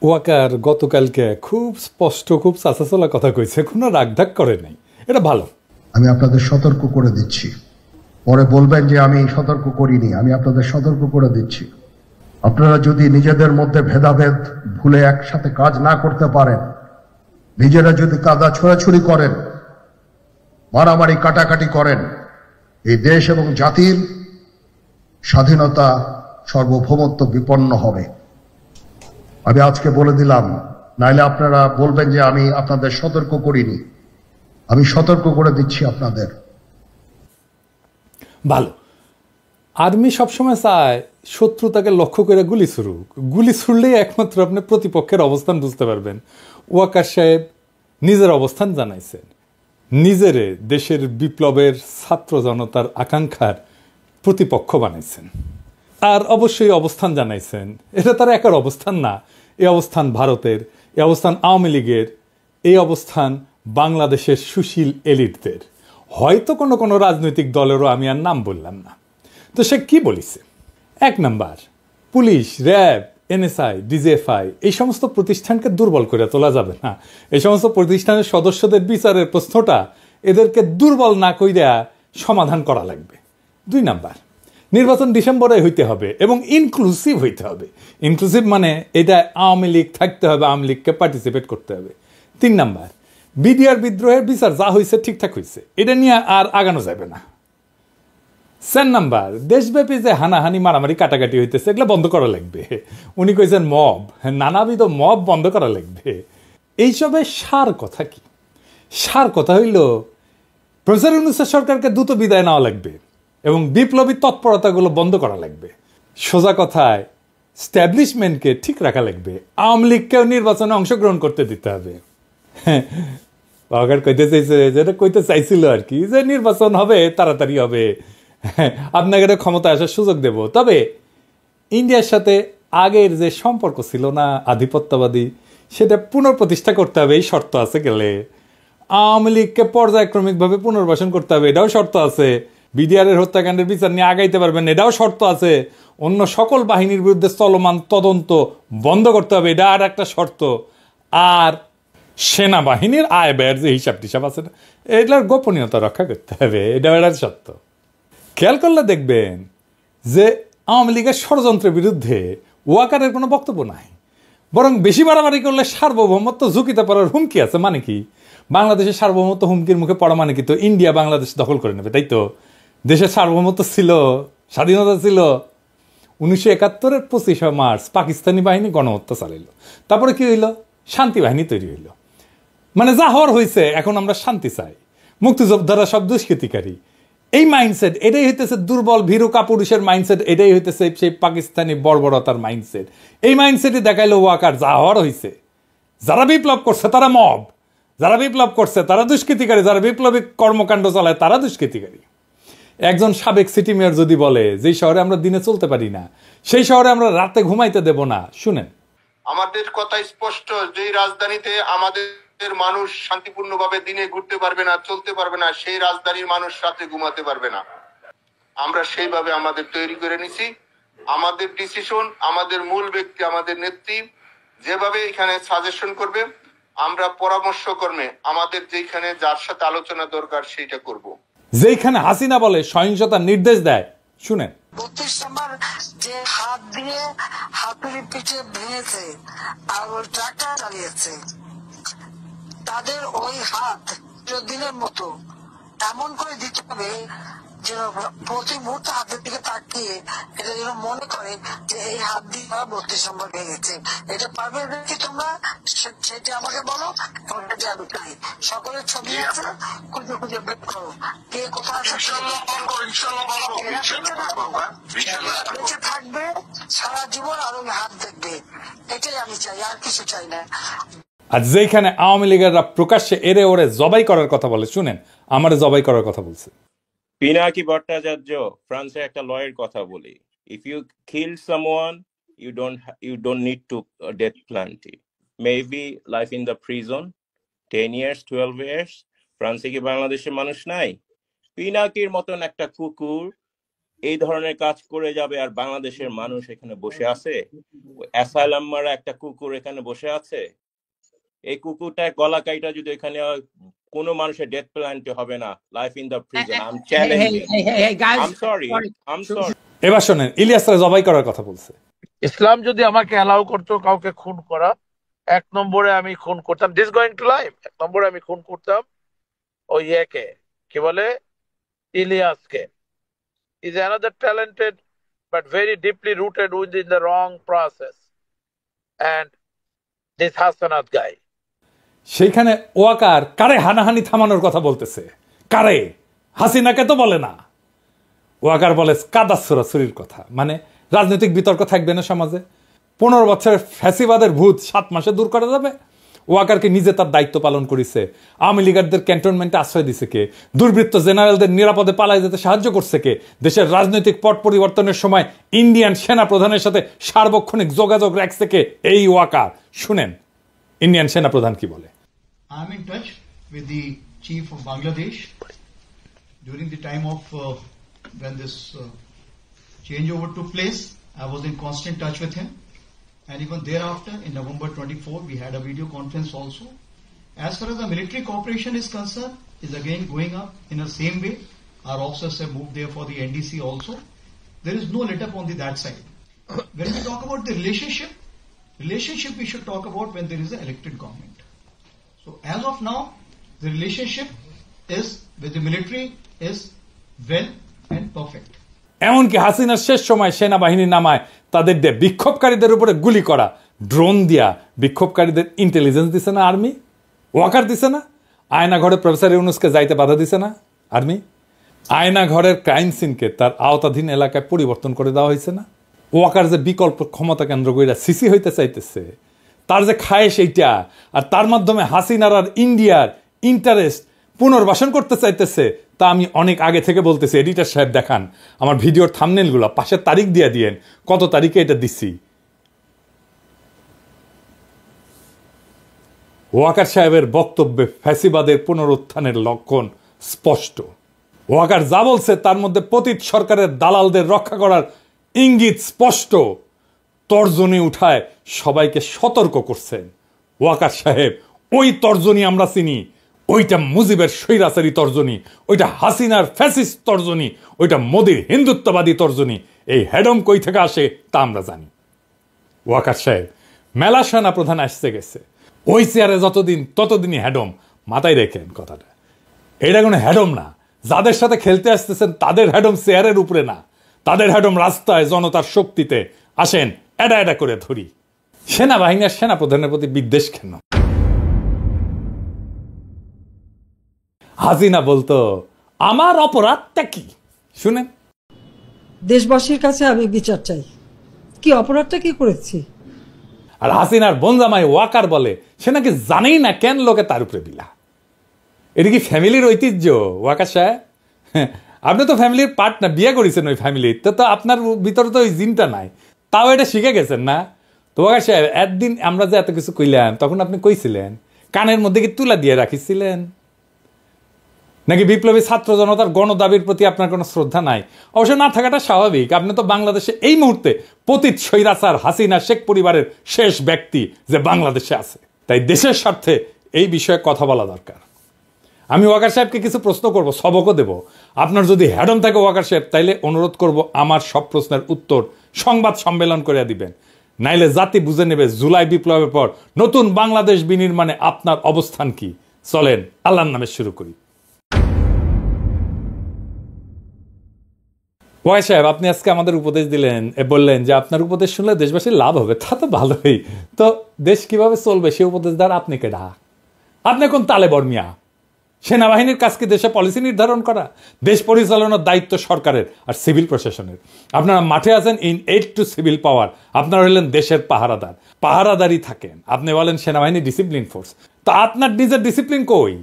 ওয়াকার গতকালকে খুব স্পষ্ট, খুব চাচাচলা কথা কইছে, কোনো রাগঢাক করে নাই। এটা ভালো। আমি আপনাদের সতর্ক করে দিচ্ছি, পরে বলবেন যে আমি সতর্ক করিনি। আমি আপনাদের সতর্ক করে দিচ্ছি, আপনারা যদি নিজেদের মধ্যে ভেদাভেদ ভুলে একসাথে কাজ না করতে পারেন, নিজেরা যদি কাদা ছোড়াছুড়ি করেন, মারামারি কাটাকাটি করেন, এই দেশ এবং জাতির স্বাধীনতা সার্বভৌমত্ব বিপন্ন হবে। আমি আজকে বলে দিলাম, নাইলে আপনারা বলবেন যে আমি আপনাদের সতর্ক করিনি। আমি সতর্ক করে দিচ্ছি আপনাদের। ভালো। আর্মি সবসময় চায় শত্রু তাকে লক্ষ্য করে গুলি ছুড়ুক। গুলি ছুড়লেই একমাত্র আপনি প্রতিপক্ষের অবস্থান বুঝতে পারবেন। ওয়াকার সাহেব নিজের অবস্থান জানাইছেন, নিজেরে দেশের বিপ্লবের ছাত্র জনতার আকাঙ্ক্ষার প্রতিপক্ষ বানাইছেন, আর অবশ্যই অবস্থান জানাইছেন। এটা তার একার অবস্থান না, এই অবস্থান ভারতের, এই অবস্থান আওয়ামী লীগের, এই অবস্থান বাংলাদেশের সুশীল এলিটদের, হয়তো কোনো কোনো রাজনৈতিক দলেরও আমি আর নাম বললাম না। তো সে কি বলিছে? এক number, police, RAB, NSI, DGFI এই সমস্ত প্রতিষ্ঠানকে দুর্বল করে তোলা যাবে না। এই সমস্ত প্রতিষ্ঠানের সদস্যদের বিচারের প্রশ্নটা এদেরকে দুর্বল না কইরা সমাধান করা লাগবে। দুই নাম্বার, নির্বাচন ডিসেম্বরে হইতে হবে এবং ইনক্লুসিভ হইতে হবে। ইনক্লুসিভ মানে এটা আওয়ামী লীগ থাকতে হবে, আওয়ামী লীগকে পার্টিসিপেট করতে হবে। তিন নাম্বার, বিডিআর বিদ্রোহের বিচার যা হয়েছে ঠিকঠাক হয়েছে, এটা নিয়ে আর আগানো যাবে না। চার নাম্বার, দেশব্যাপী যে হানাহানি মারামারি কাটাকাটি হইতেছে এগুলো বন্ধ করা লাগবে। উনি কইছেন মব, নানাবিধ মব বন্ধ করা লাগবে। এইসবের সার কথা কি? সার কথা হইল প্রফেসর ইউনূসের সরকারকে দ্রুত বিদায় নেওয়া লাগবে এবং বিপ্লবী তৎপরতাগুলো বন্ধ করা লাগবে। সোজা কথায় স্ট্যাবলিশমেন্টকে ঠিক রাখা লাগবে। আওয়ামী লীগকেও নির্বাচনে অংশগ্রহণ করতে দিতে হবে। কইতে চাইছে, যেটা কইতে চাইছিল আর কি, যে নির্বাচন হবে, তাড়াতাড়ি হবে, আপনাকে ক্ষমতা আসার সুযোগ দেব। তবে ইন্ডিয়ার সাথে আগের যে সম্পর্ক ছিল না আধিপত্যবাদী, সেটা পুনঃপ্রতিষ্ঠা করতে হবে, এই শর্ত আছে। গেলে আওয়ামী লীগকে পর্যায়ক্রমিকভাবে পুনর্বাসন করতে হবে, এটাও শর্ত আছে। বিডিআরের হত্যাকাণ্ডের বিচার নিয়ে আগাইতে পারবেন, এটাও শর্ত আছে। অন্য সকল বাহিনীর বিরুদ্ধে চলমান তদন্ত বন্ধ করতে হবে, এটা আর একটা শর্ত। আর সেনাবাহিনীর আয় ব্যয়ের যে হিসাব টিসাব আছে, এটার গোপনীয়তা রক্ষা করতে হবে, এটাও একটা শর্ত। খেয়াল করলে দেখবেন যে আওয়ামী লীগের ষড়যন্ত্রের বিরুদ্ধে ওয়াকারের কোনো বক্তব্য নাই, বরং বেশি বাড়াবাড়ি করলে সার্বভৌমত্ব ঝুঁকিতে পড়ার হুমকি আছে। মানে কি? বাংলাদেশের সার্বভৌমত্ব হুমকির মুখে পড়া মানে কি? তো ইন্ডিয়া বাংলাদেশ দখল করে নেবে, তাই তো? দেশের সার্বভৌমত্ব ছিল, স্বাধীনতা ছিল। 1971-এর 25শে মার্চ পাকিস্তানি বাহিনী গণহত্যা চালাইল, তারপরে কি হইল? শান্তি বাহিনী তৈরি হইল। মানে যা হওয়ার হয়েছে, এখন আমরা শান্তি চাই, মুক্তিযোদ্ধারা সব দুষ্কৃতিকারী। এই মাইন্ডসেট, এটাই হইতেছে দুর্বল ভীরু কাপুরুষের মাইন্ডসেট, এটাই হইতেছে সেই পাকিস্তানি বর্বরতার মাইন্ডসেট। এই মাইন্ডসেটই দেখাইলো ওয়াকার। যা হওয়ার হয়েছে, যারা বিপ্লব করছে তারা মব, যারা বিপ্লব করছে তারা দুষ্কৃতিকারী, যারা বিপ্লবী কর্মকাণ্ড চালায় তারা দুষ্কৃতিকারী। একজন সাবেক সিটি মেয়র যদি বলে যেই শহরে আমরা দিনে চলতে পারি না, সেই শহরে আমরা রাতে ঘুমাইতে দেব না, শুনেন। আমাদের কথা স্পষ্ট, যে রাজধানীতে আমাদের মানুষ শান্তিপূর্ণভাবে দিনে ঘুরতে পারবে না, চলতে পারবে না, সেই রাজধানীর মানুষ রাতে ঘুমাতে পারবে না। আমরা সেইভাবে আমাদের তৈরি করে নিছি। আমাদের ডিসিশন, আমাদের মূল ব্যক্তি, আমাদের নেত্রী যেভাবে এখানে সাজেশন করবে, আমরা পরামর্শ কর্মে আমাদের যেখানে যার সাথে আলোচনা দরকার সেইটা করব। যেখানে হাসিনা বলে সহিংসতার নির্দেশ দেয়, শুনেন। 32 নম্বর যে হাত দিয়ে হাতুড়ি পিঠে ভেঙেছে আর ওই ট্রাক্টর চালিয়েছে, তাদের ওই হাত দিনের মতো এমন করে দিতে হবে যেন প্রতি মুহূর্তে হাতের দিকে তাকিয়ে এটা যেন মনে করে যে এই হাত দিয়ে 32 নম্বর ভেঙেছে। এটা পারবে কি তোমরা? সেটা আমাকে বলো, আমি চাই। সকলের ছবি আছে, খুঁজে খুঁজে বের করো কে কোথায় বেঁচে থাকবে সারা জীবন আর ওই হাত দেখবে। এটাই আমি চাই, আর কিছু চাই না। আর যেখানে আওয়ামী লীগেররা প্রকাশ্যে এরে ওরে জবাই করার কথা বলে, শুনেন আমারে জবাই করার কথা বলছে। পিনাকি ভট্টাচার্য ফ্রান্সে একটা লয়ের কথা বলি, if you kill someone you don't need to death penalty, maybe life in the prison 10 years 12 years। ফ্রান্সে কি বাংলাদেশের মানুষ নাই? পিনাকির মতন একটা কুকুর এই ধরনের কাজ করে যাবে আর বাংলাদেশের মানুষ এখানে বসে আছে? অ্যাসাইলাম মারা একটা কুকুর এখানে বসে আছে, এই কুকুরটার গলা কাইটা যদি এখানে কোনো মানুষের ডেথ পেনাল্টি হবে না, life in the prison. I am challenging. I am sorry. এবার শোনেন, ইলিয়াসরা জবাই করার কথা বলছে। ইসলাম যদি আমাকে অ্যালাউ করতো কাউকে খুন করা, 1 নম্বরে আমি খুন করতাম, দিস গোয়িং টু লাইফ, 1 নম্বরে আমি খুন করতাম ওই একে, কি বলে, ইলিয়াসকে। is another talented but very deeply rooted within the wrong process. And this Hassanat guy. সেইখানে ওয়াকার কারে হানাহানি থামানোর কথা বলতেছে, কারে? হাসিনাকে তো বলে না। ওয়াকার বলে কাদাসুরাসুরির কথা, মানে রাজনৈতিক বিতর্ক থাকবে না সমাজে। 15 বছরের ফ্যাসিবাদের ভূত 7 মাসে দূর করা যাবে? ওয়াকারকে নিজে তার দায়িত্ব পালন করেছে। আওয়ামী লীগারদের ক্যান্টনমেন্টে আশ্রয় দিছে কে? দুর্বৃত্ত জেনারেলদের নিরাপদে পালায় যেতে সাহায্য করছে কে? দেশের রাজনৈতিক পট পরিবর্তনের সময় ইন্ডিয়ান সেনা প্রধানের সাথে সার্বক্ষণিক যোগাযোগ রাখছে কে? এই ওয়াকার। শুনেন ইন্ডিয়ান সেনা প্রধান কি বলে। I'm in touch with the chief of Bangladesh during the time of when this changeover took place. I was in constant touch with him, and even thereafter in November 24 we had a video conference also. As far as the military cooperation is concerned, is again going up in the same way. Our officers have moved there for the NDC also. There is no let up on that side. When we talk about the relationship we should talk about when there is an elected government. So as of now, the relationship is with the military is well and perfect. এমনকি হাসিনার শেষ সময় সেনাবাহিনী নামায় তাদের দিয়ে বিক্ষোভকারীদের উপরে গুলি করা, ড্রোন দিয়া বিক্ষোভকারীদের ইন্টেলিজেন্স দিছে না আর্মি? ওয়াকার দিছে না? আয়না ঘরে প্রফেসর ইউনুসকে যাইতে বাধা দিছে না আর্মি? আয়না ঘরের ক্রাইম সিনকে তার আওতাধীন এলাকায় পরিবর্তন করে দেওয়া হয়েছে না? ওয়াকার যে বিকল্প ক্ষমতা কেন্দ্র কইরা সিসি হইতে চাইতেছে, তার যে খায় সেইটা, আর তার মাধ্যমে হাসিনার আর ইন্ডিয়ার ইন্টারেস্ট পুনর্বাসন করতে চাইতেছে, তা আমি অনেক আগে থেকে বলতেছি। এডিটর সাহেব দেখান আমার ভিডিওর থাম্বনেলগুলো, পাশের তারিখ দিয়ে দিয়েন কত তারিখে এটা দিছি। ওয়াকার সাহেবের বক্তব্যে ফ্যাসিবাদের পুনরুত্থানের লক্ষণ স্পষ্ট। ওয়াকার যা বলছে তার মধ্যে পতিত সরকারের দালালদের রক্ষা করার ইঙ্গিত স্পষ্ট। তর্জনী উঠায় সবাইকে সতর্ক করছেন ওয়াকার সাহেব। ওই তর্জনী আমরা চিনি, ওইটা মুজিবের স্বৈরাচারী তর্জনী, ওইটা হাসিনার ফ্যাসিস্ট তর্জনী, ওইটা মোদির হিন্দুত্ববাদী তর্জনী। এই হেডম কই থেকে আসে তা আমরা জানি। ওয়াকার সাহেব মেলা সেনা প্রধান আসতে গেছে, ওই চেয়ারে যতদিন ততদিনই হেডম। মাথায় রেখেন কথাটা, এটা কোনো হেডম না। যাদের সাথে খেলতে আসতেছেন তাদের হেডম চেয়ারের উপরে না, তাদের হেডম রাস্তায় জনতার শক্তিতে। আসেন এডা এডা করে ধরি। সেনাবাহিনী আর সেনা প্রধানের প্রতি বিদ্বেষ কেন? হাসিনা বলতো আমার অপরাধটা কি শুনেন। দেশবাসীর কাছে আমি বিচার চাই, কি অপরাধটা কি করেছি। আর হাসিনার বনজামাই ওয়াকার বলে সে নাকি জানেই না কেন লোকে তার উপরে বিলা। এটা কি ফ্যামিলির ঐতিহ্য ওয়াকার সাহেব? আপনি তো ফ্যামিলির পার্ট না, বিয়ে করেছেন ওই ফ্যামিলির, তো আপনার ভিতরে তো ওই জিনটা নাই, তাও এটা শিখে গেছেন না। তো ওয়াকার সাহেব একদিন আমরা যে এত কিছু কইলাম তখন আপনি কইছিলেন কানের মধ্যে কি তুলা দিয়ে রাখিছিলেন নাকি বিপ্লবী ছাত্র জনতার গণদাবির প্রতি আপনার কোনো শ্রদ্ধা নাই? অবশ্য না থাকাটা স্বাভাবিক। আপনি তো বাংলাদেশে এই মুহূর্তে পতিত স্বৈরাচার হাসিনা শেখ পরিবারের শেষ ব্যক্তি যে বাংলাদেশে আছে, তাই দেশের স্বার্থে এই বিষয়ে কথা বলা দরকার। আমি ওয়াকার সাহেবকে কিছু প্রশ্ন করব, সবকও দেব। আপনার যদি হ্যাডম থাকে ওয়াকার সাহেব, তাইলে অনুরোধ করব আমার সব প্রশ্নের উত্তর সংবাদ সম্মেলন করে দিবেন, নাইলে জাতি বুঝে নেবে জুলাই বিপ্লবের পর নতুন বাংলাদেশ বিনির্মাণে আপনার অবস্থান কি। চলেন আল্লাহর নামে শুরু করি। ওয়াই সাহেব আপনি আজকে আমাদের উপদেশ দিলেন, বললেন যে আপনার উপদেশ শুনলে দেশবাসীর লাভ হবে। তা তো ভালোই, তো দেশ কিভাবে চলবে সে উপদেশ দ্বারা আপনি কেডা? আপনি কোন তালে বর্মিয়া? সেনাবাহিনীর কাজ কি দেশে পলিসি নির্ধারণ করা? দেশ পরিচালনার দায়িত্ব সরকারের আর সিভিল প্রশাসনের। আপনারা মাঠে আছেন ইন এইড টু সিভিল পাওয়ার, আপনারা হলেন দেশের পাহারাদার, পাহারাদারি থাকেন। আপনি বলেন সেনাবাহিনী ডিসিপ্লিন ফোর্স, তা আপনার নিজের ডিসিপ্লিন কই?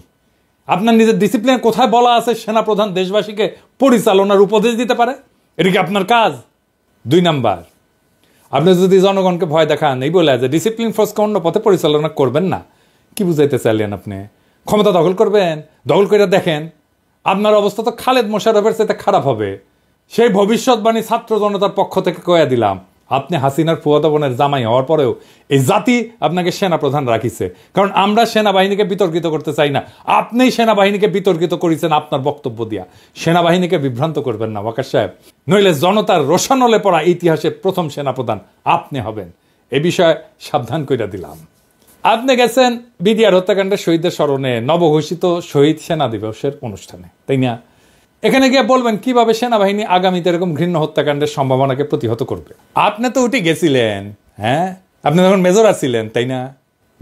আপনার নিজের ডিসিপ্লিন কোথায় বলা আছে সেনাপ্রধান দেশবাসীকে পরিচালনার উপদেশ দিতে পারে? এটা কি আপনার কাজ? 2 নাম্বার, আপনি যদি জনগণকে ভয় দেখান এই বলে যে ডিসিপ্লিন ফোর্সকে অন্য পথে পরিচালনা করবেন না, কি বুঝাইতে চাইলেন আপনি? ক্ষমতা দখল করবেন? দখল করে দেখেন আপনার অবস্থা তো খালেদ মোশাররফের চাইতে খারাপ হবে। সেই ভবিষ্যৎবাণী ছাত্র জনতার পক্ষ থেকে কয়া দিলাম, আপনি হাসিনার ফুয়াতো বোনের জামাই হওয়ার পরেও এই জাতি আপনাকে সেনাপ্রধান রাখিছে, কারণ আমরা সেনাবাহিনীকে বিতর্কিত করতে চাই না। আপনিই সেনাবাহিনীকে বিতর্কিত করেছেন আপনার বক্তব্য দিয়া। সেনাবাহিনীকে বিভ্রান্ত করবেন না ওয়াকার সাহেব, নইলে জনতার রোশানলে পড়া ইতিহাসে প্রথম সেনাপ্রধান আপনি হবেন। এ বিষয়ে সাবধান কইরা দিলাম। আপনি গেছেন বিডিআর হত্যাকাণ্ডের শহীদদের স্মরণে নবঘোষিত শহীদ সেনা দিবসের অনুষ্ঠানে, তাই না? এখানে গিয়ে বলবেন কিভাবে সেনাবাহিনী আগামীতে এরকম ঘৃণ্য হত্যাকাণ্ডের সম্ভাবনাকে প্রতিহত করবে। আপনি তো উঠে গেছিলেন, হ্যাঁ, আপনি তখন মেজর আছিলেন, তাই না?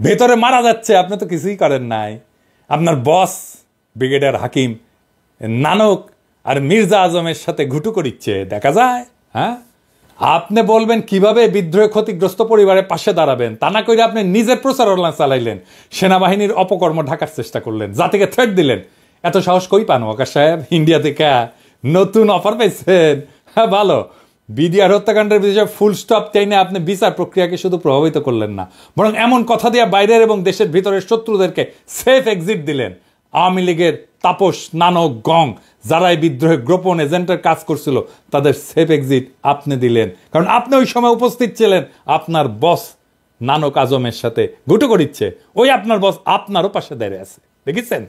ভেতরে মারা যাচ্ছে, আপনি তো কিছুই করেন নাই। আপনার বস ব্রিগেডিয়ার হাকিম নানক আর মির্জা আজমের সাথে ঘুটু করিচ্ছে, দেখা যায়। হ্যাঁ, আপনি বলবেন কিভাবে বিদ্রোহে ক্ষতিগ্রস্ত পরিবারের পাশে দাঁড়াবেন, তা না করে আপনি নিজের প্রচারণা চালাইলেন, সেনাবাহিনীর অপকর্ম ঢাকার চেষ্টা করলেন, জাতিকে থ্রেট দিলেন। এত সাহস কই পান ওয়াকার সাহেব? ইন্ডিয়া থেকে নতুন অফার পেয়েছেন? হ্যাঁ, ভালো। বিডিআর হত্যাকাণ্ডের বিষয়ে ফুল স্টপ চাইনে আপনি বিচার প্রক্রিয়াকে শুধু প্রভাবিত করলেন না, বরং এমন কথা দিয়ে বাইরের এবং দেশের ভিতরের শত্রুদেরকে সেফ এক্সিট দিলেন। আওয়ামী লীগের তাপস, নানক, গং যারা এই বিদ্রোহে গোপন এজেন্টের কাজ করছিল, তাদের সেফ এক্সিট আপনি দিলেন, কারণ আপনি ওই সময় উপস্থিত ছিলেন। আপনার বস নানক আজমের সাথে ঘুটু করিচ্ছে, ওই আপনার বস আপনারও পাশে দাঁড়িয়ে আছে, দেখেছেন?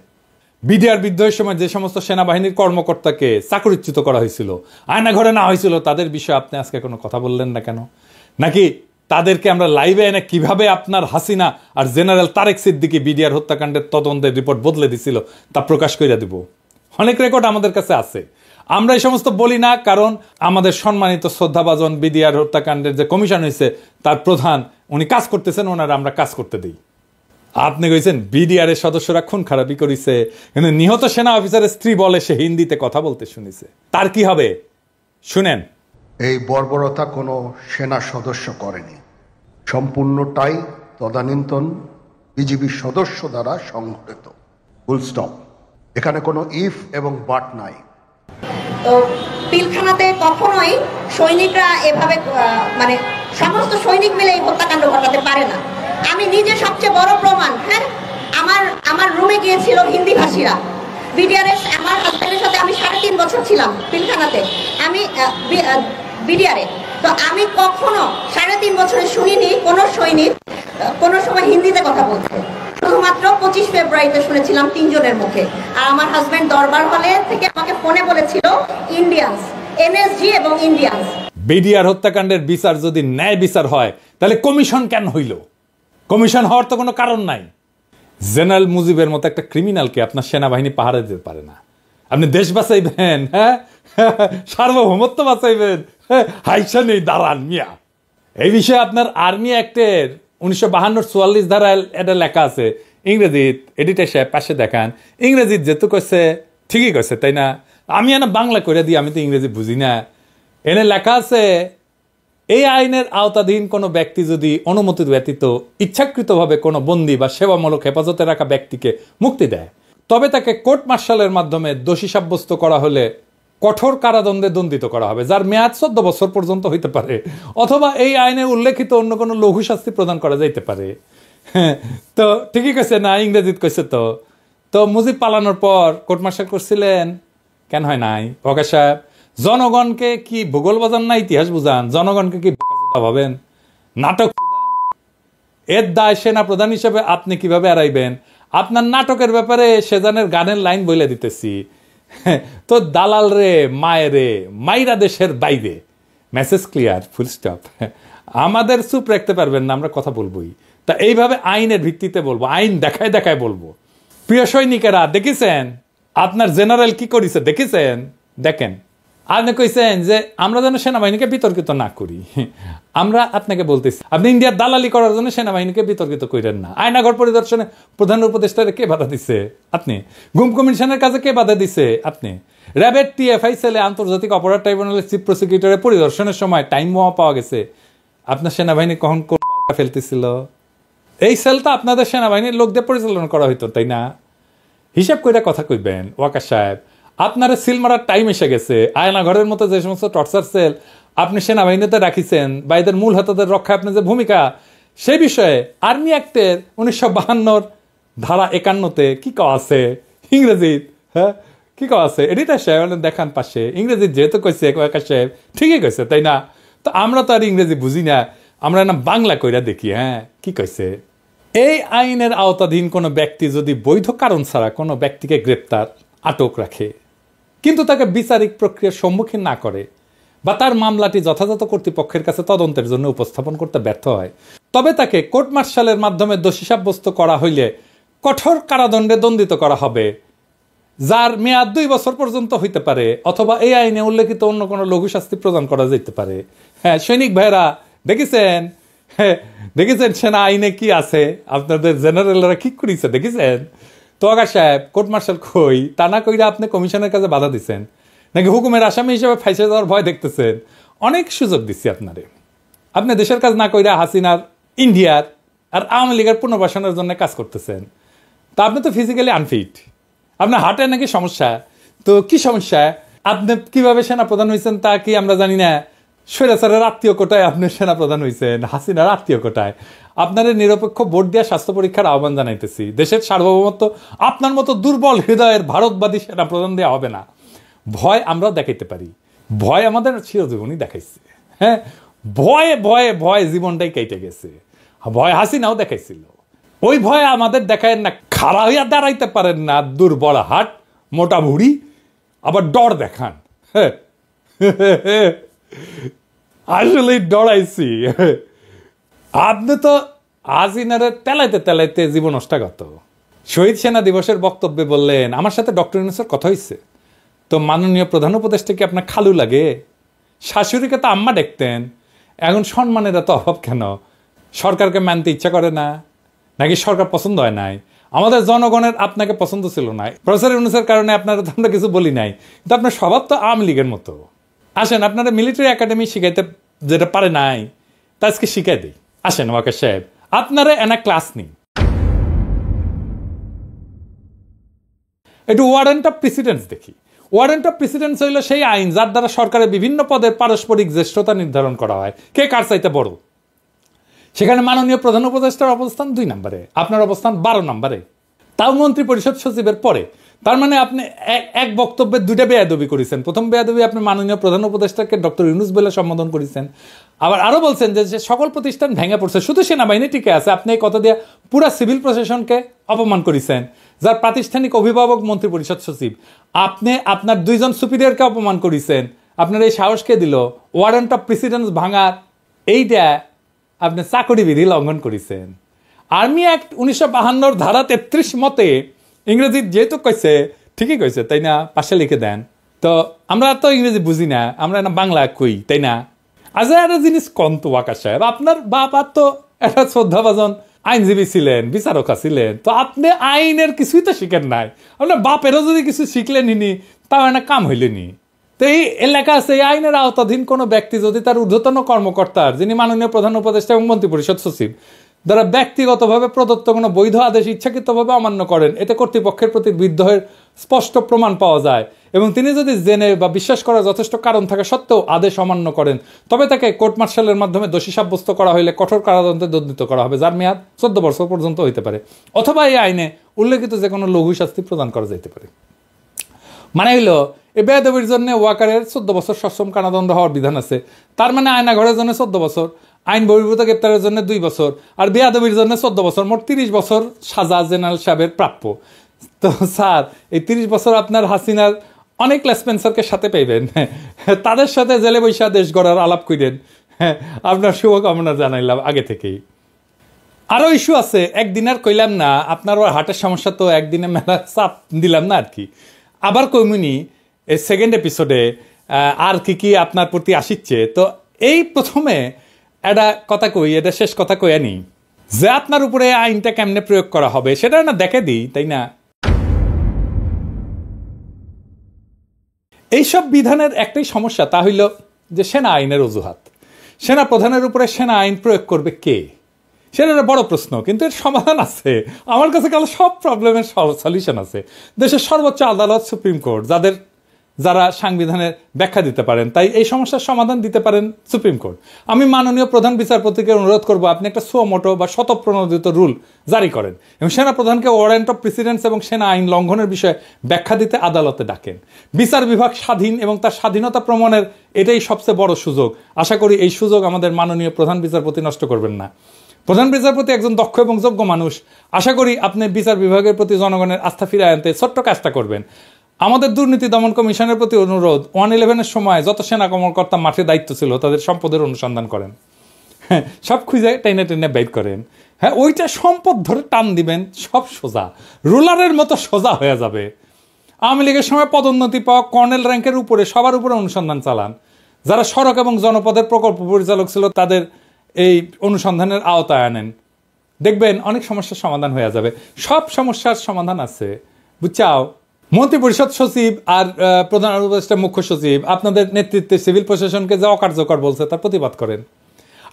বিডিআর বিদ্রোহের সময় যে সমস্ত সেনাবাহিনীর কর্মকর্তাকে চাকরিচ্যুত করা হয়েছিল, আয়না ঘরে না হয়েছিল, তাদের বিষয়ে আপনি আজকে কোনো কথা বললেন না কেন? নাকি তাদেরকে আমরা লাইভে এনে কিভাবে আপনার হাসিনা আর জেনারেল তারেক সিদ্দিকী বিডিআর হত্যাকাণ্ডের তদন্তের রিপোর্ট বদলে দিছিল তা প্রকাশ করে দিব? অনেক রেকর্ড আমাদের কাছে আছে। আমরা এই সমস্ত বলি না, কারণ আমাদের সম্মানিত শ্রদ্ধাভাজন বিডিআর হত্যাকাণ্ডের যে কমিশন হয়েছে তার প্রধান উনি কাজ করতেছেন, ওনারা আমরা কাজ করতে দিই। আপনি কইছেন বিডিআর এর সদস্যরা খুন খারাপি করেছে, কিন্তু নিহত সেনা অফিসারের স্ত্রী বলে সে হিন্দিতে কথা বলতে শুনেছে। তার কি হবে শুনেন। এই বর্বরতা কোনো সেনা সদস্য করেনি, সম্পূর্ণটাই তদানীন্তন বিজিবি সদস্য দ্বারা সংঘটিত। Full stop. এখানে কোনো ইফ এবং বাট নাই। তো পিলখানাতে কখনোই সৈনিকরা এভাবে মানে সমস্ত সৈনিক মিলে এই হত্যাকাণ্ড ঘটাতে পারে না। আমি নিজে সবচেয়ে বড় প্রমাণ। হ্যাঁ, আমার রুমে গিয়েছিল হিন্দি ভাষীরা। বিডিআরএস আমার হাজবেন্ডের সাথে আমি 3.5 বছর ছিলাম পিলখানাতে, আমি বিডিআরে। তো আমি কখনো 3.5 বছরে শুনিনি কোনো সৈনিক কোনো সময় হিন্দিতে কথা বলতে। শুধুমাত্র 25 ফেব্রুয়ারিতে শুনেছিলাম 3 জনের মুখে। আর আমার হাজবেন্ড দরবার হলে থেকে আমাকে ফোনে বলেছিল ইন্ডিয়ান্স, এনএসজি এবং ইন্ডিয়ান্স। বিডিআর হত্যাকাণ্ডের বিচার যদি ন্যায় বিচার হয়, তাহলে কমিশন কেন হইল? কমিশন হওয়ার তো কোনো কারণ নাই। জেনারেল মুজিবের মতো একটা ক্রিমিনালকে আপনার সেনাবাহিনী পাহারা দিতে পারে না। আপনি দেশ বাঁচাইবেন, হ্যাঁ, সার্বভৌমত্ব বাঁচাইবেন, হাইসা নেই দাঁড়ান মিয়া। এই বিষয়ে আপনার আর্মি অ্যাক্টের 1952-44 ধারায় এটা লেখা আছে ইংরেজিত। এডিটর সাহেব পাশে দেখান। ইংরেজিত যেহেতু কইছে ঠিকই কইছে, তাই না? আমি এনে বাংলা করে দিই, আমি তো ইংরেজি বুঝি না। এনে লেখা আছে, এই আইনের আওতাধীন কোনো ব্যক্তি যদি অনুমতি ব্যতীত ইচ্ছাকৃতভাবে কোনো বন্দী বা সেবামূলক হেফাজতে রাখা ব্যক্তিকে মুক্তি দেয়, তবে তাকে কোর্ট মার্শালের মাধ্যমে দোষী সাব্যস্ত করা হলে কঠোর কারাদণ্ডে দণ্ডিত করা হবে, যার মেয়াদ 14 বছর পর্যন্ত হইতে পারে, অথবা এই আইনে উল্লেখিত অন্য কোনো লঘু শাস্তি প্রদান করা যাইতে পারে। তো ঠিকই কইছে না? ইংরেজিত কইছে। তো মুজিব পালানোর পর কোর্ট মার্শাল করছিলেন কেন হয় নাই? ওয়াকার সাহেব, জনগণকে কি ভূগোল বাজান না ইতিহাস বুঝান? জনগণকে কি ভাবেন? নাটক এর দায় সেনা প্রধান হিসেবে আপনি কিভাবে এড়াইবেন? আপনার নাটকের ব্যাপারে সেজানের গানের লাইন বলে দিতেছি। তো দালাল রে মায়ের রে মাইরা দেশের বাইরে, মেসেজ ক্লিয়ার, ফুল স্টপ। আমাদের চুপ রাখতে পারবেন না, আমরা কথা বলবোই। তা এইভাবে আইনের ভিত্তিতে বলবো, আইন দেখায় দেখায় বলবো। প্রিয় সৈনিকেরা, দেখেছেন আপনার জেনারেল কি করেছে? দেখেছেন? দেখেন, আপনি কইছেন যে আমরা যেন সেনাবাহিনীকে বিতর্কিত না করি। আমরা আপনাকে বলতেছি, আপনি ইন্ডিয়ার দালালি করার জন্য সেনাবাহিনীকে বিতর্কিত করেন না। আয়নাঘর পরিদর্শনে প্রধান উপদেষ্টারে কে বাধা দিছে? আপনি। গুম কমিশনের কাছে কে বাধা দিছে? আপনি। র্যাবের টিএফআই সেলে আন্তর্জাতিক অপরাধ ট্রাইব্যুনালের চিফ প্রসিকিউটরের পরিদর্শনের সময় টাইম বোমা পাওয়া গেছে। আপনার সেনাবাহিনী কখন কোন ফেলতেছিল? এই সেলটা আপনাদের সেনাবাহিনীর লোকদের পরিচালনা করা হইতো, তাই না? হিসাব করে কথা কইবেন ওয়াকার সাহেব। আপনার সিল মারার টাইম এসে গেছে। আয়না ঘরের মতো যে সমস্ত টর্চার সেল আপনি সেনাবাহিনীতে রাখিছেন বা এদের মূল হাতাদের রক্ষায় আপনার যে ভূমিকা, সেই বিষয়ে আর্মি অ্যাক্টের 1952 ধারা 51-তে কি কওয়া আছে ইংরেজিত? হ্যাঁ, কি কওয়া আছে এডিটার সাহেব দেখান পাশে ইংরেজি যেহেতু কইছে ওয়াকার সাহেব ঠিকই কইছে তাই না? তো আমরা তো আর ইংরেজি বুঝি না, আমরা না বাংলা কইরা দেখি। হ্যাঁ কি কইছে, এই আইনের আওতাধীন কোনো ব্যক্তি যদি বৈধ কারণ ছাড়া কোনো ব্যক্তিকে গ্রেপ্তার আটক রাখে কিন্তু তাকে বিচারিক প্রক্রিয়ার সম্মুখীন না করে বা তার মামলাটি যথাযথ কর্তৃপক্ষের কাছে তদন্তের জন্য উপস্থাপন করতে ব্যর্থ হয়, তবে তাকে কোর্ট মার্শালের মাধ্যমে দোষী সাব্যস্ত করা হইলে কঠোর কারাদণ্ডে দণ্ডিত করা হবে, যার মেয়াদ 2 বছর পর্যন্ত হইতে পারে, অথবা এই আইনে উল্লেখিত অন্য কোনো লঘু শাস্তি প্রদান করা যেতে পারে। হ্যাঁ সৈনিক ভাইরা দেখেছেন, দেখেছেন সেনা আইনে কি আছে, আপনাদের জেনারেলরা কি করেছে দেখেছেন? তো আকাশ সাহেব কোর্ট মার্শাল কই তা না কইরা আপনি কমিশনের কাছে বাধা দিচ্ছেন নাকি হুকুমের আসামি হিসেবে ফাইসে যাওয়ার ভয় দেখতেছেন? অনেক সুযোগ দিচ্ছি আপনারে, আপনি দেশের কাজ না কইরা হাসিনার, ইন্ডিয়ার আর আওয়ামী লীগের পুনর্বাসনের জন্য কাজ করতেছেন। তা আপনি তো ফিজিক্যালি আনফিট, আপনার হার্টে নাকি সমস্যা। তো কি সমস্যা? আপনি কিভাবে সেনাপ্রধান হয়েছেন তা কি আমরা জানি না? স্বৈরাচারের আত্মীয় কোটায় আপনি সেনাপ্রধান হয়েছেন, হাসিনার আত্মীয় কোটায়। আপনাদের নিরপেক্ষ ভোট দেওয়া স্বাস্থ্য পরীক্ষার আহ্বান জানাইতেছি। দেশের সার্বভৌমত্ব আপনার মতো দুর্বল হৃদয়ের ভারতবাদী সেনাপ্রধান দেওয়া হবে না। ভয় আমরাও দেখাইতে পারি, ভয় আমাদের চিরজীবনই দেখাইছে। হ্যাঁ ভয়ে ভয়ে ভয় জীবনটাই কেটে গেছে, ভয় হাসিনাও দেখাইছিল। ওই ভয় আমাদের দেখায় না, খাড়া হইয়া দাঁড়াইতে পারেন না, দুর্বল হাট, মোটা ভুড়ি, আবার ডর দেখান। আসলে ডরাইছি। আপনি তো হাসিনারে তেলাইতে তেলাইতে জীবন নষ্টাগত। শহীদ সেনা দিবসের বক্তব্যে বললেন আমার সাথে ডক্টর ইউনূসের কথা হয়েছে। তো মাননীয় প্রধান উপদেষ্টাকে আপনার খালু লাগে? শাশুড়িকে তো আম্মা দেখতেন, এখন সম্মানের এত অভাব কেন? সরকারকে মানতে ইচ্ছা করে না নাকি সরকার পছন্দ হয় নাই? আমাদের জনগণের আপনাকে পছন্দ ছিল না, প্রফেসর ইউনূসের কারণে আপনারা তো আমরা কিছু বলি নাই, কিন্তু আপনার স্বভাব তো আওয়ামী লীগের মতো। আসেন আপনারা মিলিটারি একাডেমি শিখাইতে যেটা পারে নাই তা আজকে শিখাই দিই। আসেন ওয়াকার সাহেব আপনারা এনা ক্লাস নিন। একটু ওয়ারেন্ট অফ প্রেসিডেন্স দেখি। ওয়ারেন্ট অফ প্রেসিডেন্স হইল সেই আইন যার দ্বারা সরকারের বিভিন্ন পদের পারস্পরিক জ্যেষ্ঠতা নির্ধারণ করা হয়, কে কার চাইতে বড়। সেখানে মাননীয় প্রধান উপদেষ্টার অবস্থান 2 নম্বরে, আপনার অবস্থান 12 নম্বরে, তাও মন্ত্রী পরিষদ সচিবের পরে। তার মানে আপনি এক বক্তব্যে 2টা বেয়াদবি করেছেন। প্রথম বেয়াদবি আপনি মাননীয় প্রধান উপদেষ্টাকে ডক্টর ইউনূস বলে সম্বোধন করেছেন, আবার আরো বলছেন যে সকল প্রতিষ্ঠান ভেঙে পড়ছে, শুধু সেনাবাহিনী টিকে আছে। আপনি এই কথা দিয়ে পুরা সিভিল প্রশাসনকে অপমান করেছেন, যার প্রাতিষ্ঠানিক অভিভাবক মন্ত্রী পরিষদ সচিব। আপনি আপনার 2 জন সুপিরিয়রকে অপমান করেছেন। আপনার এই সাহস কে দিল? ওয়ারেন্ট অফ প্রেসিডেন্স ভাঙার এইটা আপনি চাকরি বিধি লঙ্ঘন করেছেন। আর্মি অ্যাক্ট 1952 ধারা 33 মতে, ইংরেজি যেহেতু কইছে ঠিকই কইছে তাই না, পাশে লিখে দেন। তো আমরা তো ইংরেজি বুঝি না, আমরা না বাংলা কই তাই না? আজ একটা জিনিস কম তো ওয়াকার সাহেব, আপনার বাবা তো একটা শ্রদ্ধাভাজন আইনজীবী ছিলেন, বিচারকা ছিলেন, তো আপনি আইনের কিছুই তো শিখেন নাই। আপনার বাপেরও যদি কিছু শিখলেনি তাও একটা কাম হইলেনি। তো এই এলাকা আছে, এই আইনের আওতাধীন কোনো ব্যক্তি যদি তার ঊর্ধ্বতন কর্মকর্তার, যিনি মাননীয় প্রধান উপদেষ্টা এবং মন্ত্রী পরিষদ সচিব, দ্বারা ব্যক্তিগতভাবে প্রদত্ত কোনো বৈধ আদেশ ইচ্ছাকৃতভাবে অমান্য করেন, এতে কর্তৃপক্ষের প্রতি বিদ্রোহের স্পষ্ট প্রমাণ পাওয়া যায় এবং তিনি যদি জেনে বা বিশ্বাস করার যথেষ্ট কারণ থাকা সত্ত্বেও আদেশ অমান্য করেন, তবে তাকে কোর্ট মার্শালের মাধ্যমে দোষী সাব্যস্ত করা হলে কঠোর কারাদণ্ডে দণ্ডিত করা হবে, যার মেয়াদ 14 বছর পর্যন্ত হইতে পারে, অথবা এই আইনে উল্লেখিত যে কোনো লঘু শাস্তি প্রদান করা যেতে পারে। মানে হইল এই বেয়াদবির জন্য ওয়াকারের 14 বছর সশ্রম কারাদণ্ড হওয়ার বিধান আছে। তার মানে আয়না ঘরের জন্য 14 বছর, আইন বহির্ভূত গ্রেপ্তারের জন্য 2 বছর, আর বেয়াদবির জন্য 14 বছর, মোট 30 বছর সাজা জেনারেল সাহেবের প্রাপ্য। তো স্যার এই 30 বছর আপনার হাসিনার অনেক লেসপেন্সারকে সাথে পাইবেন, তাদের সাথে জেলে বৈশা দেশ গড়ার আলাপ করেন। আপনার শুভকামনা জানাইলাম আগে থেকেই। আরো ইস্যু আছে, একদিন আর কইলাম না, আপনার হার্টের সমস্যা তো একদিনে মেলা চাপ দিলাম না আর কি। আবার কইমুনি এই সেকেন্ড এপিসোডে আর কি আপনার প্রতি আসিচ্ছে। তো এই প্রথমে একটা কথা কই, এটা শেষ কথা কইয়া নি, যে আপনার উপরে আইনটা কেমনে প্রয়োগ করা হবে সেটা না দেখে দিই তাই না। এইসব বিধানের একটাই সমস্যা, তা হইল যে সেনা আইনের অজুহাত। সেনা প্রধানের উপরে সেনা আইন প্রয়োগ করবে কে, সেটা একটা বড় প্রশ্ন, কিন্তু এর সমাধান আছে। আমার কাছে কাল সব প্রবলেমের সলিউশন আছে। দেশের সর্বোচ্চ আদালত সুপ্রিম কোর্ট, যাদের যারা সাংবিধানের ব্যাখ্যা দিতে পারেন। তাই এই সমস্যার সমাধান দিতে পারেন সুপ্রিম কোর্ট। আমি মাননীয় প্রধান বিচারপতিকে অনুরোধ করব, আপনি একটা সুমোটো বা শতপ্রণোদিত রুল জারি করেন এবং সেনাপ্রধানকে ওয়ারেন্ট অফ প্রেসিডেন্স এবং সেনা আইন লঙ্ঘনের বিষয়ে ব্যাখ্যা দিতে আদালতে ডাকেন। বিচার বিভাগ স্বাধীন এবং তার স্বাধীনতা প্রমাণের এটাই সবচেয়ে বড় সুযোগ। আশা করি এই সুযোগ আমাদের মাননীয় প্রধান বিচারপতি নষ্ট করবেন না। প্রধান বিচারপতি একজন দক্ষ এবং যোগ্য মানুষ। আশা করি আপনি বিচার বিভাগের প্রতি জনগণের আস্থা ফিরিয়ে আনতে ছোট্ট কাজটা করবেন। আমাদের দুর্নীতি দমন কমিশনের প্রতি অনুরোধ, 111-এর সময় যত সেনা কর্মকর্তা মাঠে দায়িত্ব ছিল তাদের সম্পদের অনুসন্ধান করেন, হ্যাঁ সব খুঁজে টেনে টেনে বের করেন। হ্যাঁ ওইটা সম্পদ ধরে টান দিবেন, সব সোজা রুলারের মতো সোজা হয়ে যাবে। আওয়ামী লীগের সময় পদোন্নতি পাওয়া কর্নেল র্যাঙ্কের উপরে সবার উপরে অনুসন্ধান চালান। যারা সড়ক এবং জনপদের প্রকল্প পরিচালক ছিল তাদের এই অনুসন্ধানের আওতায় আনেন, দেখবেন অনেক সমস্যার সমাধান হয়ে যাবে। সব সমস্যার সমাধান আছে, বুঝছাও। মন্ত্রিপরিষদ সচিব আর প্রধান উপদেষ্টা মুখ্য সচিব আপনাদের নেতৃত্বে সিভিল প্রশাসনকে যে অকার্যকর বলছে তার প্রতিবাদ করেন।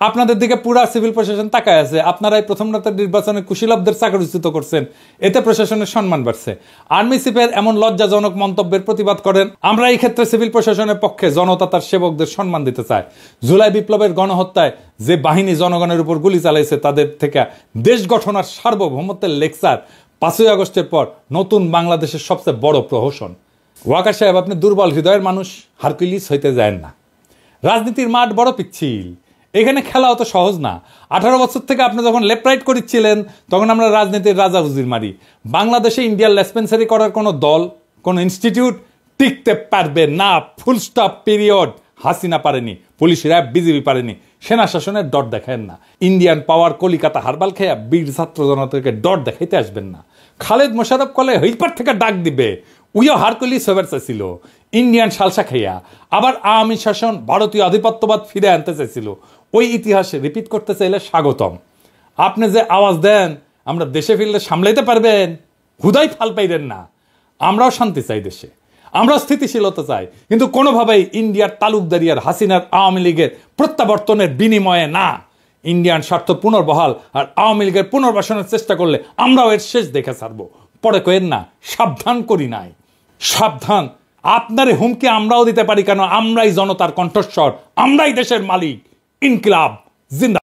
আপনাদের দিকে পুরা সিভিল প্রশাসন তাকায় আছে। আপনারা এই প্রথম রাতের নির্বাচনে কুশীলবদের চাকরিচ্যুত করছেন, এতে প্রশাসনের সম্মান বাড়ছে। আর্মি চিফের এমন লজ্জাজনক মন্তব্যের প্রতিবাদ করেন। আমরা এই ক্ষেত্রে সিভিল প্রশাসনের পক্ষে, জনতা তার সেবকদের সম্মান দিতে চায়। জুলাই বিপ্লবের গণহত্যায় যে বাহিনী জনগণের উপর গুলি চালাইছে তাদের থেকে দেশ গঠন আর সার্বভৌমত্বের লেকচার 5ই আগস্টের পর নতুন বাংলাদেশের সবচেয়ে বড় প্রহসন। ওয়াকার সাহেব, আপনি দুর্বল হৃদয়ের মানুষ, হারকুলিস হইতে যায় না। রাজনীতির মাঠ বড় পিচ্ছিল, এখানে খেলা অত সহজ না। 18 বছর থেকে আপনি যখন লেফট রাইট করছিলেন তখন আমরা রাজনীতির রাজা উজির মারি। বাংলাদেশে ইন্ডিয়ার লেসপেন্সারি করার কোনো দল, কোনো ইনস্টিটিউট টিকতে পারবে না, ফুল স্টপ, পিরিয়ড। হাসিনা পারেনি, পুলিশ র্যাব বিজিবি পারেনি, সেনা শাসনের ডট দেখায় না। ইন্ডিয়ান পাওয়ার কলিকাতা হারবাল খেয়া বীর ছাত্র জনতাকে ডট দেখাইতে আসবেন না। খালেদ মোশাররফ কলে হইপার থেকে ডাক দিবে, উইও হারকুলিস হবার চাইছিল ইন্ডিয়ান সালসা খাইয়া। আবার আওয়ামী শাসন, ভারতীয় আধিপত্যবাদ ফিরে আনতে চাইছিল। ওই ইতিহাস রিপিট করতে চাইলে স্বাগতম। আপনি যে আওয়াজ দেন আমরা দেশে ফিরলে সামলাইতে পারবেন, হুদাই ফাল পাইবেন না। আমরাও শান্তি চাই দেশে, আমরা স্থিতিশীলতা চাই, কিন্তু কোনোভাবেই ইন্ডিয়ার তালুকদারি আর হাসিনার আওয়ামী লীগের প্রত্যাবর্তনের বিনিময়ে না। ইন্ডিয়ান স্বার্থ পুনর্বহাল আর আওয়ামী লীগের পুনর্বাসনের চেষ্টা করলে আমরাও এর শেষ দেখে ছাড়বো। পরে কয়েন না, সাবধান করি নাই, সাবধান। আপনার হুমকি আমরাও দিতে পারি, কেন আমরাই জনতার কণ্ঠস্বর, আমরাই দেশের মালিক। ইনকিলাব জিন্দাবাদ।